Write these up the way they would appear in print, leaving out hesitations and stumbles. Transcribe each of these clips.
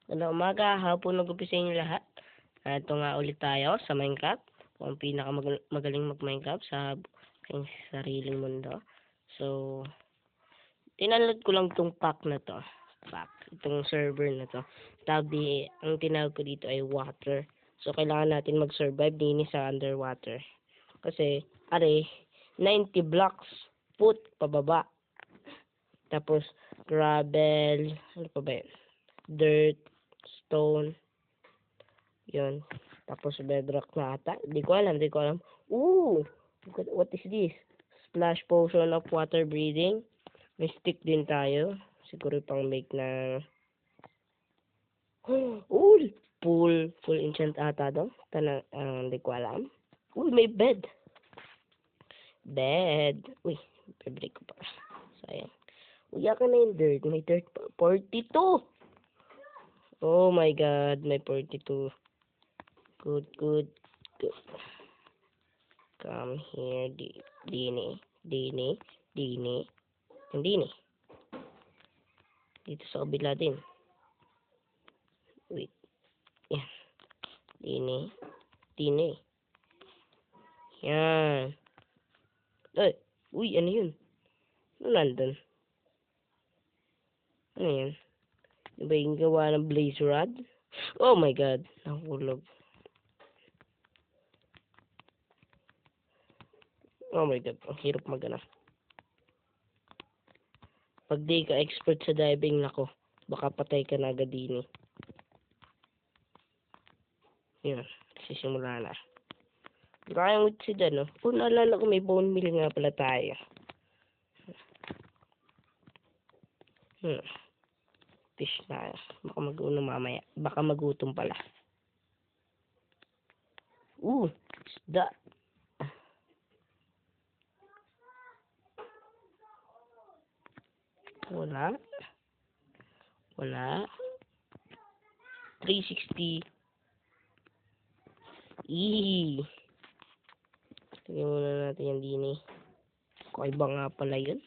Magandang umaga, hapon nag-umpisa inyo lahat. Ito nga ulit tayo sa Minecraft. Kung pinakamagaling mag-Minecraft sa aking sariling mundo. So, tinalad ko lang itong pack na to. Itong server na to. Ang tinawag ko dito ay water. So, kailangan natin mag-survive din sa underwater. Kasi, 90 blocks put pababa. Tapos, gravel, ano pa ba yun? Dirt, stone, yun. Tapos bedrock na ata. Di ko alam. Ooh! What is this? Splash potion of water breathing. May stick din tayo. Siguro pang make na... Oh! Full enchant ata daw. Di ko alam. Uy, may bed. Uy, favorite ko pa. Sayang. Uy, akin na yung dirt. May dirt pa. 42! Oh my god, may 42. Good. Come here, Dini. Dito sa kabila din. Wait. Yan. Dini. Yan. Ay, uy, ano yun? Ano nandun? Ano yun? Diba yung gawa ng blaze rod? Oh my god, nahulog. Oh my god, ang hirap magana. Pag di ka expert sa diving, nako, baka patay ka na agad din eh. Yun, sisimula na. Kaya mo si Dan, no? Kung naalala ko, may bone meal nga pala tayo. Fish na. Baka mag-uno mamaya. Baka magutom pala. Isda. Wala. 360. Tingnan muna natin yung dini. Kakaiba nga pala yun.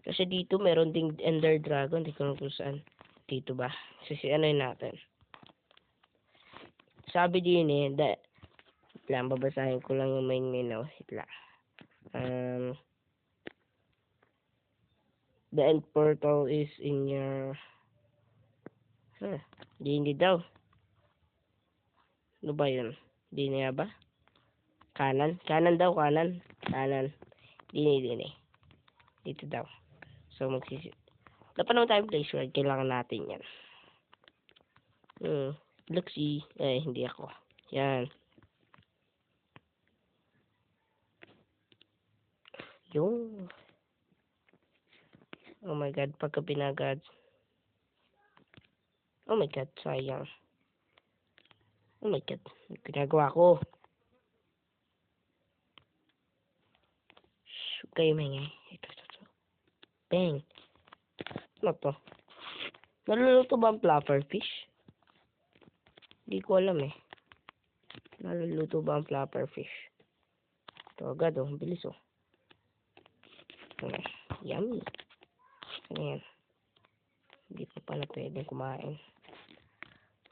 Kasi dito meron ding Ender Dragon. Di ko alam kung saan. Dito ba? Kasi ano yun natin. Sabi din babasahin ko lang yung main menu. The end portal is in your... Hindi daw. Ano ba yun? Dini ba? Kanan daw. Kanan. Dini. Dito daw. So, dapat naman tayo place word. Kailangan natin yan. Luxy. Hindi ako. Yan. Yung. Oh my god. Pagka pinagad. Oh my god. Sayang. Oh my god. Pinagawa ko. Kayo may ito. Bang. Ano to? Naluluto ba ang fluffer fish? Hindi ko alam eh. Naluluto ba ang fluffer fish? Ito agad oh. Bilis oh. Yummy. Ayan. Hindi pa pala pwedeng kumain.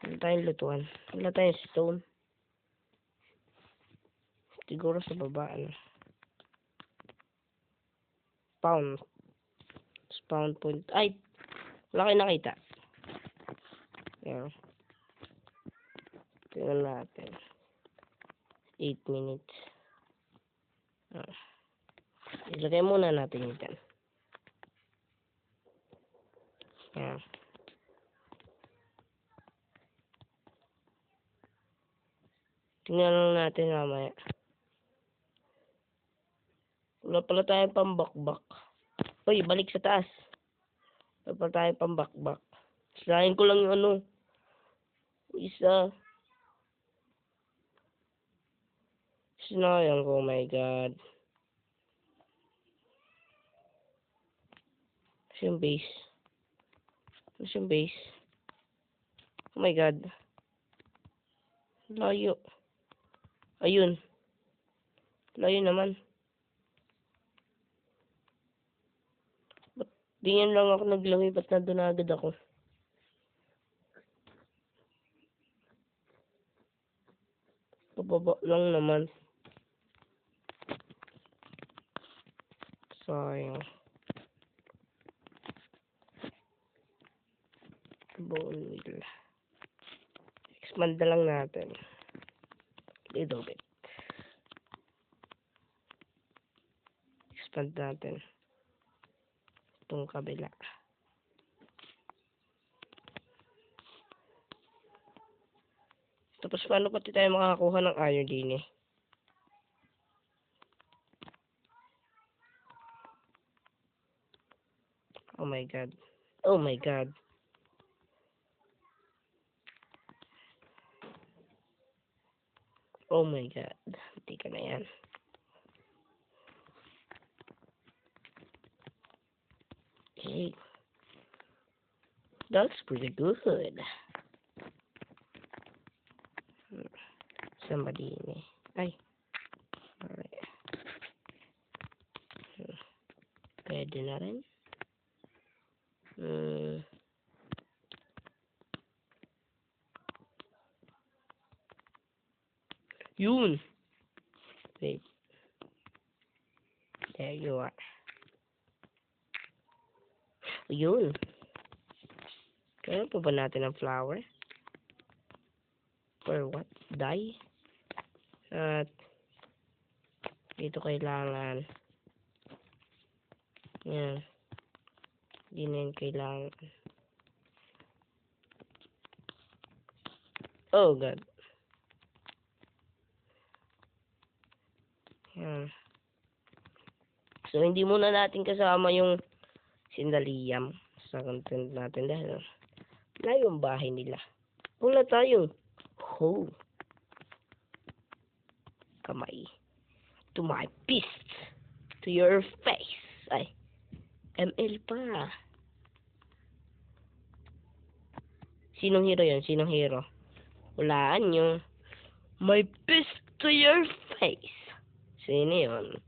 Wala tayong lutuan. Wala tayong stone. Siguro sa baba Spawn point. Ay! Wala kayo nakita. Ayan. Tingnan natin. 8 minutes. Ilagay muna natin yun dyan. Ayan. Tingnan lang natin mamaya. Wala pala tayong pambakbak. Uy, balik sa taas. Wala pala tayong pambakbak. Sirahin ko lang yung isa. Sinayang ko, oh my god. Yung base. Yung base. Oh my god. Layo. Ayun. Layo naman. Ganyan lang ako naglamipat na doon agad ako. Pababa lang naman. Sayang. Bone wheel. Expand na lang natin. Little bit. Expand natin. Itong kabila. Tapos paano pati tayo makakakuha ng iron din eh? Oh my god. Oh my god. Oh my god. Hindi ka na yan. Okay. That's pretty good. Somebody in eh. Ay. Alright. Pwede na rin. Yun. Wait. There you are. Yun. Kaya pa ba natin ang flower? For what? Dye? At dito kailangan yan. Di na yun kailangan. Oh god. Yan. So hindi muna natin kasama yung sindaliyam sa content natin dahil na yung bahay nila. Wala tayo. Ho. Kamay. To my fist. To your face. Ay. ML pa. Sinong hero yun? Sinong hero? Walaan nyo. My fist to your face. Sino yun?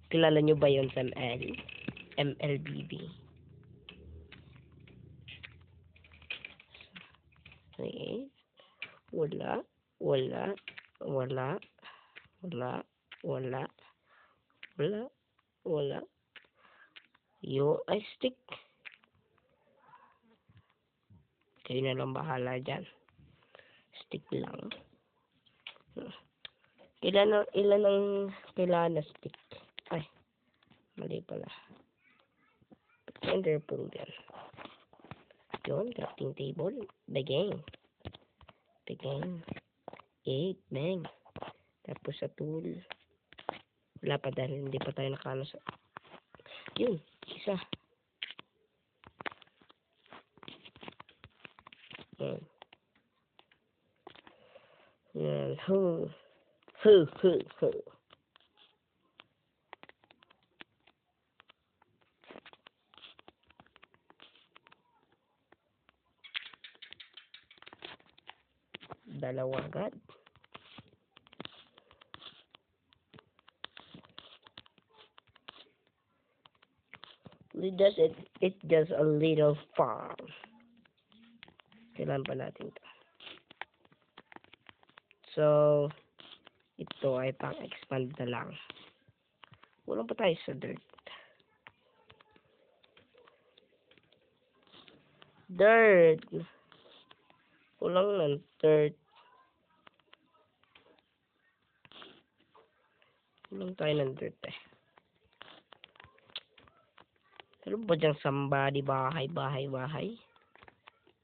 Kilala nyo ba yun sa ML? MLBB. Okay. Wala. Wala. Wala. Wala. Wala. Wala. Wala. Yo, ay stick. Kayo na lang bahala dyan. Stick lang. Ilan ang kailangan na stick? Ay, mali pala. Ender pearl yan. Yun, crafting table. The game. The game. 8, bang. Tapos sa tool. Wala pa dahil hindi pa tayo nakano sa... Yun, isa. Yan. Yan. Ho. Ho, ho, ho. Dalawa agad. It's just a little farm. Kailan pa natin to? So, ito ay pang-expand na lang. Walang pa tayo sa dirt. Dirt! Kulang ng dirt. Kulang tayo ng dirt eh. Ano ba diyang somebody bahay?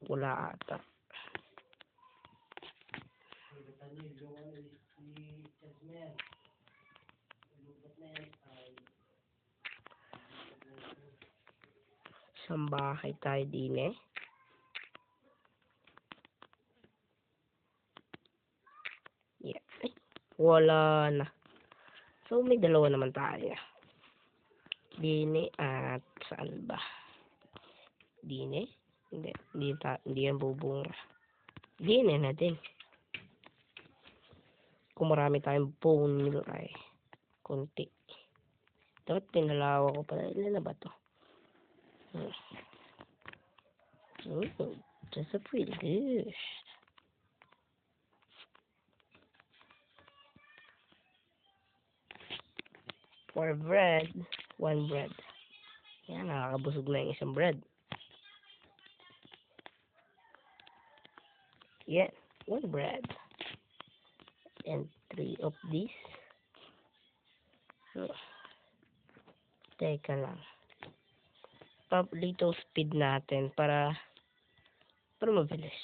Wala ata. Isang bahay tayo din eh. Yeah. Ay, wala na. So, may dalawa naman tayo. Dine at saan ba? Dine? Hindi yan bubunga. Dine na din. Kung marami tayong bone meal ay konti. Dapat pinalawa ko pala. Ilan na ba to? Oh, that's a pretty good. For bread, one bread. Yan, nakakabusog na yung isang bread. Yan, one bread. And 3 of these. Teka lang. Little speed natin para mabilis.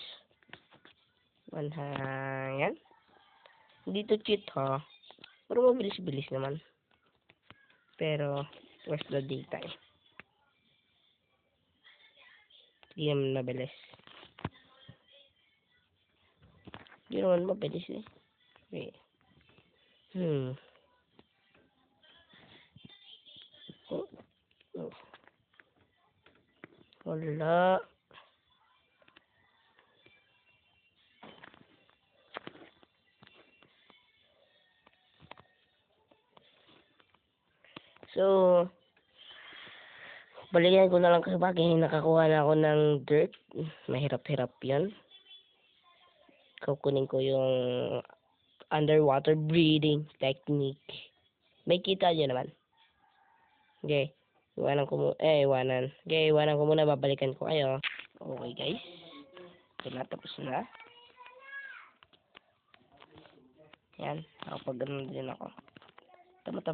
Yan. Hindi to cheat ha. Pero mabilis-bilis naman. Pero, where's the daytime? Hindi naman mabilis. Hindi naman mabilis eh. Okay. Oh. Wala. So, balikan ko na lang kasi bagay nakakuha na ako ng dirt. Mahirap-hirap yun. Kukunin ko yung underwater breathing technique. May kita nyo naman. Okay. Iwanan ko muna. Babalikan ko kayo. Okay guys. Ito na. Tapos na. Yan. Nakapag-ganon din ako. Tama.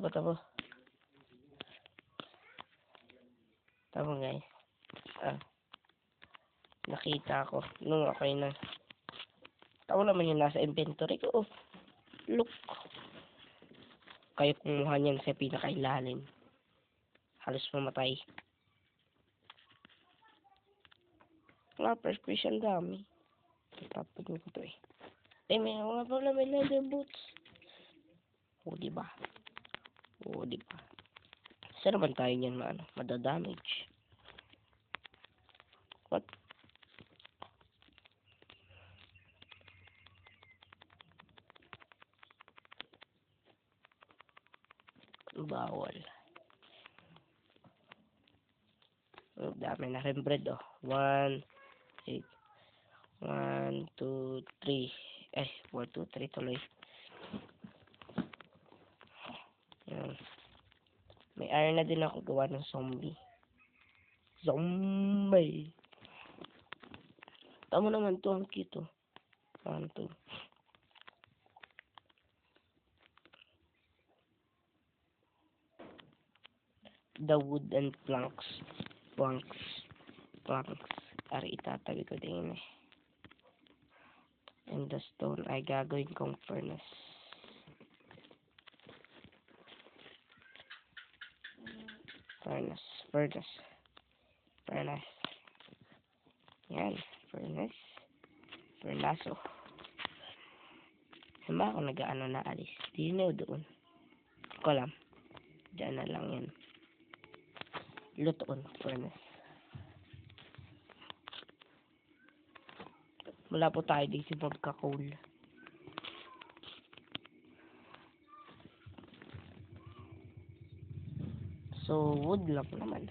Tama guys. Nakita ko. Nung ako na. Tao naman yung nasa inventory ko. Look. Kayo kumuha niyan sa pinakailalim. Halos mamatay. Prescription dami. Tapos ko to eh. May mga pala may leather boots. Diba? Saan naman tayo niyan madadamage? What? Bawal. Ang dami na rin bread 1, 8. 1, 2, 3. 4, 2, 3 tuloy. Yan. May iron na din ako gawa ng zombie. Tama naman to, ang cute 1, 2. The wood and planks. Ari itatabi ko din eh. And the stone ay gagawin kong furnace. Yan, furnace. Furnaso. Saan ako nag-ano na alis? Di na doon. Ko alam. Diyan na lang yan. Lutoon, furnace. Wala po tayo dito magka-coal. So, wood lang naman.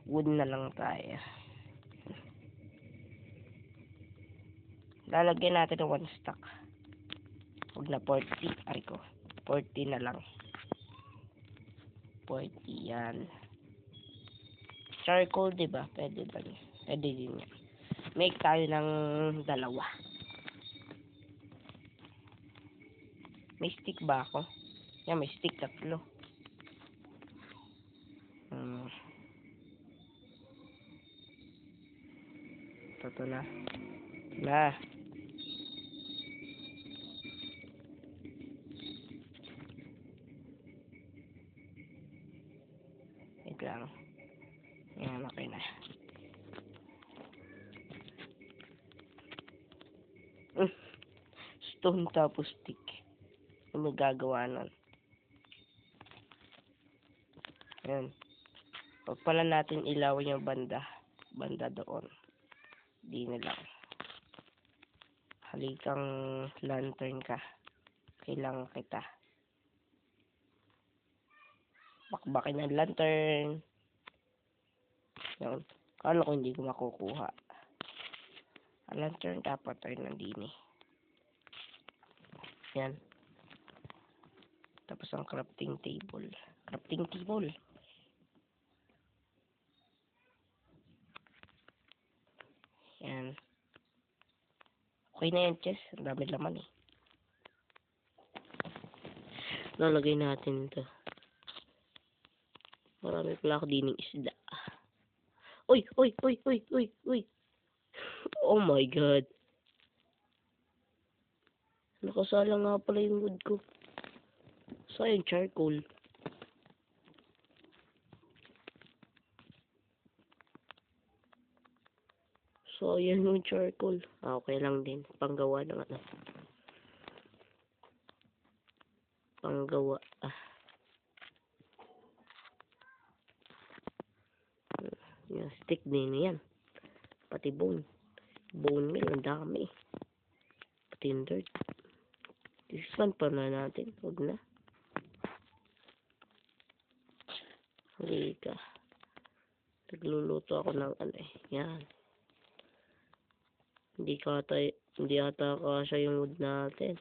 Wood na lang tayo. Lalagyan natin ng 1 stack. Huwag na 40. Ari ko. 40 na lang. 40 yan. Charcoal, diba? Pwede ba? Pwede din yan. Make tayo ng 2. May stick ba ako? Yan, may stick 3. Ito na. Wait lang. Yan, okay na. Stone tapos stick. Ano magagawa nun? Yan. Huwag pala natin ilawin yung banda doon. Di na lang. Halikang lantern ka. Kailangan kita. bakbakin ng lantern. Yan. Kala ko hindi ko makukuha. Ang lantern dapat ay nandini. Yan. Tapos ang crafting table. Crafting table. Yan. Okay na yan, chest. Ang dami laman eh. Lalagay natin ito. Marami pala ako dining isda. Uy! Uy! Uy! Uy! Uy! Uy! Oh my God! Nakasala nga pala yung wood ko. Sayang charcoal. Sayang yung charcoal. Okay lang din. Panggawa ng ano. Panggawa. Yung stick din yan. Pati bone. Bone meal. Ang dami. Pati yung dirt. This one pa na natin. Huwag na. Halika. Nagluluto ako ng ano eh. Yan. Hindi ata kasya yung wood natin.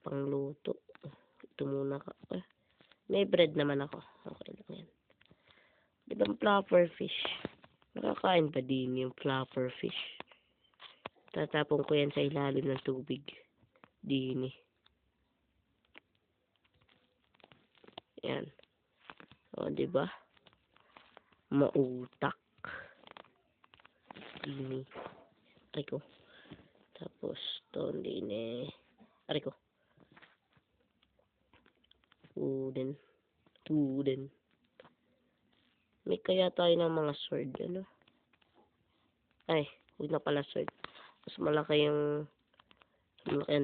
Pangluto. Ito muna ka. May bread naman ako. Okay lang yan. Di ba flopper fish? Nakakain pa din yung flopper fish. Tatapon ko yan sa ilalim ng tubig. Dini. Yan. O, di ba? Mautak. Dini. Aray ko. Tapos, to dini. Aray ko. Wooden. May kaya tayo ng mga sword, ano? Ay, huwag na pala sword. Mas malaki yung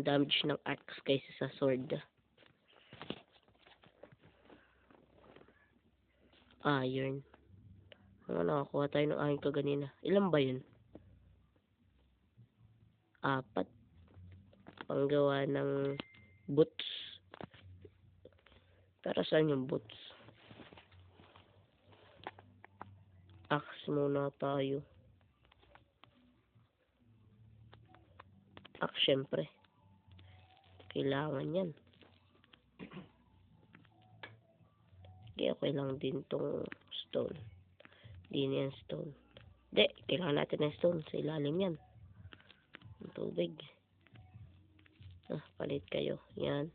damage ng axe kaysa sa sword. Iron. Nakakuha tayo ng iron kaganina. Ilan ba yun? 4. Panggawa ng boots. Para saan yung boots? Axe muna tayo. Axe syempre. Kailangan yan. Okay lang din tong stone. Hindi na yan stone. Hindi, kailangan natin ng stone. Sa ilalim yan. Ang tubig. Palit kayo. Yan.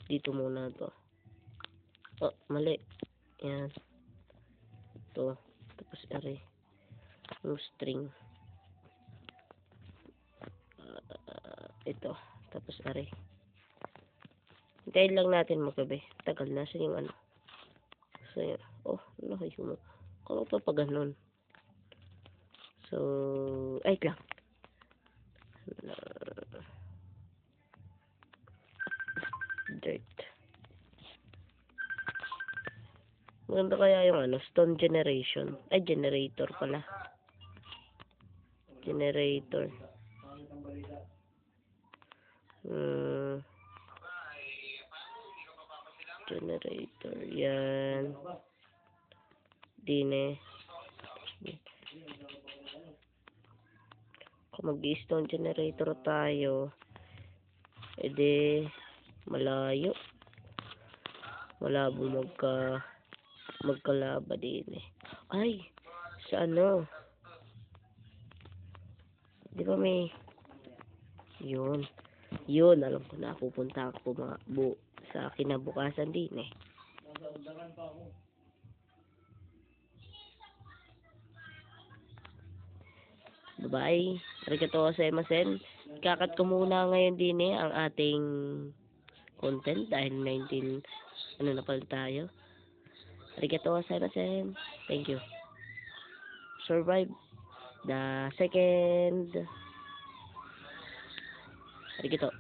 Dito muna to. Oh, mali. Yan. Ito. Tapos ere. Yung string. Ito. Tapos ere. Hintayin lang natin magabi. Tagal na. Saan yung ano? So, yan. Oh, nakay mo. Kung pa pa ganun. So, ay lang. Dirt. Maganda kaya yung ano, stone generation. Ay, generator pala. Generator. Generator. Yan. Dine. Kung mag-stone generator tayo, edi malayo. Malabo magkalaba din eh. Ay, sa ano? Di ba may yun, alam ko na, pupunta ako sa kinabukasan din eh. Bye-bye. Arigato gozaimasen. Kakat ko muna ngayon din eh ang ating content dahil 19 ano na pala tayo. Arigato gozaimasen. Thank you. Survive the second. Arigato.